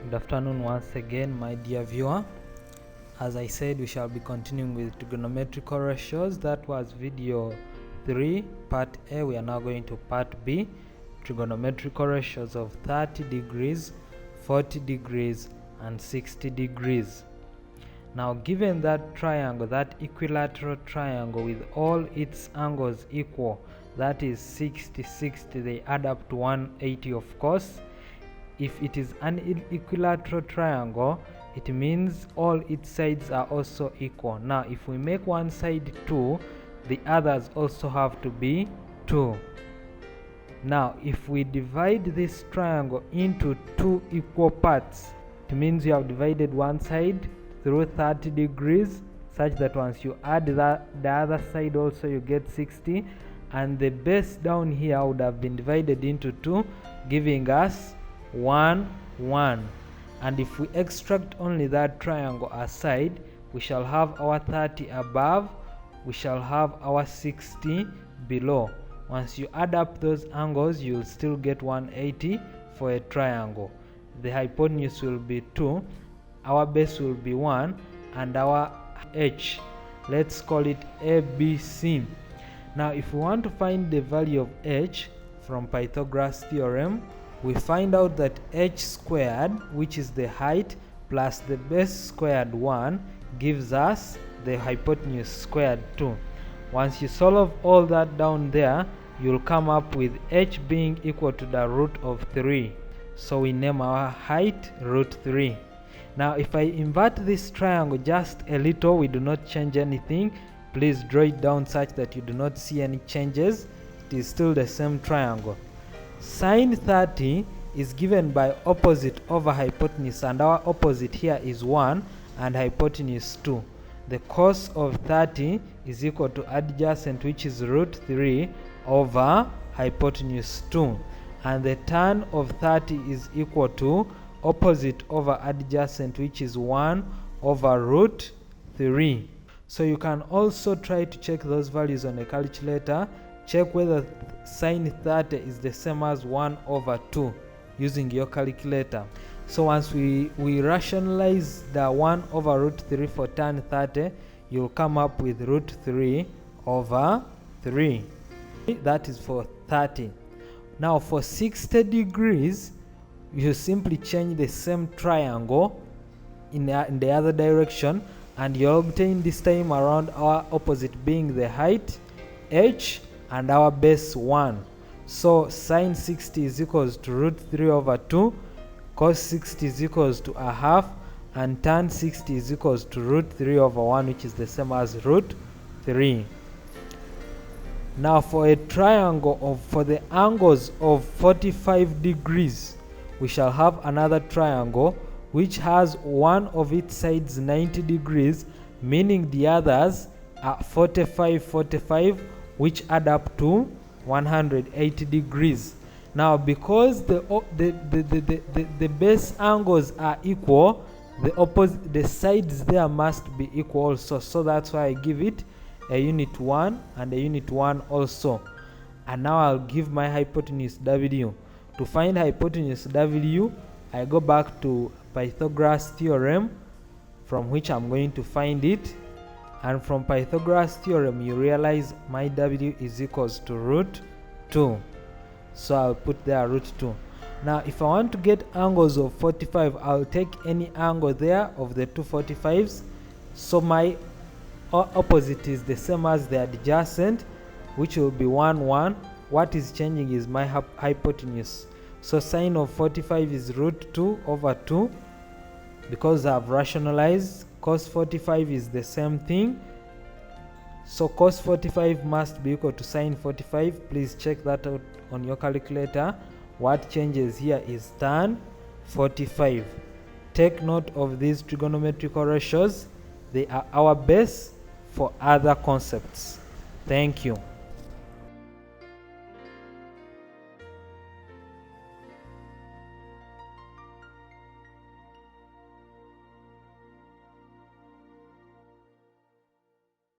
Good afternoon once again, my dear viewer. As I said, we shall be continuing with trigonometrical ratios. That was video 3, part A. We are now going to part B, trigonometrical ratios of 30 degrees, 40 degrees, and 60 degrees. Now, given that triangle, that equilateral triangle with all its angles equal, that is 60, 60, they add up to 180, of course. If it is an equilateral triangle, it means all its sides are also equal. Now, if we make one side 2, the others also have to be 2. Now, if we divide this triangle into 2 equal parts, it means you have divided one side through 30 degrees, such that once you add the other side also you get 60, and the base down here would have been divided into 2, giving us 1, 1. And if we extract only that triangle aside, we shall have our 30 above, we shall have our 60 below. Once you add up those angles, you'll still get 180 for a triangle. The hypotenuse will be 2, our base will be 1, and our h, let's call it ABC. Now, if we want to find the value of h from Pythagoras theorem, we find out that h squared, which is the height, plus the base squared 1, gives us the hypotenuse squared 2. Once you solve all that down there, you'll come up with h being equal to the root of 3. So we name our height root 3. Now, if I invert this triangle just a little, we do not change anything. Please draw it down such that you do not see any changes. It is still the same triangle. Sine 30 is given by opposite over hypotenuse, and our opposite here is 1 and hypotenuse 2. The cos of 30 is equal to adjacent, which is root 3 over hypotenuse 2, and the tan of 30 is equal to opposite over adjacent, which is 1 over root 3. So you can also try to check those values on a calculator. Check whether sine 30 is the same as 1 over 2 using your calculator. So once we rationalize the 1 over root 3 for tan 30, you'll come up with root 3 over 3. That is for 30. Now for 60 degrees, you simply change the same triangle in the other direction, and you'll obtain this time around our opposite being the height h and our base 1. So sine 60 is equals to root 3 over 2, cos 60 is equals to a half, and tan 60 is equals to root 3 over 1, which is the same as root 3. Now for a triangle for the angles of 45 degrees, we shall have another triangle which has one of its sides 90 degrees, meaning the others are 45, 45, which add up to 180 degrees. Now, because the base angles are equal, the sides there must be equal also. So that's why I give it a unit 1 and a unit 1 also. And now I'll give my hypotenuse W. To find hypotenuse W, I go back to Pythagoras theorem, from which I'm going to find it. And from Pythagoras theorem, you realize my W is equals to root 2. So I'll put there root 2. Now, if I want to get angles of 45, I'll take any angle there of the two 45s. So my opposite is the same as the adjacent, which will be 1, 1. What is changing is my hypotenuse. So sine of 45 is root 2 over 2. Because I've rationalized, cos 45 is the same thing. So cos 45 must be equal to sine 45. Please check that out on your calculator. What changes here is tan 45. Take note of these trigonometrical ratios. They are our base for other concepts. Thank you.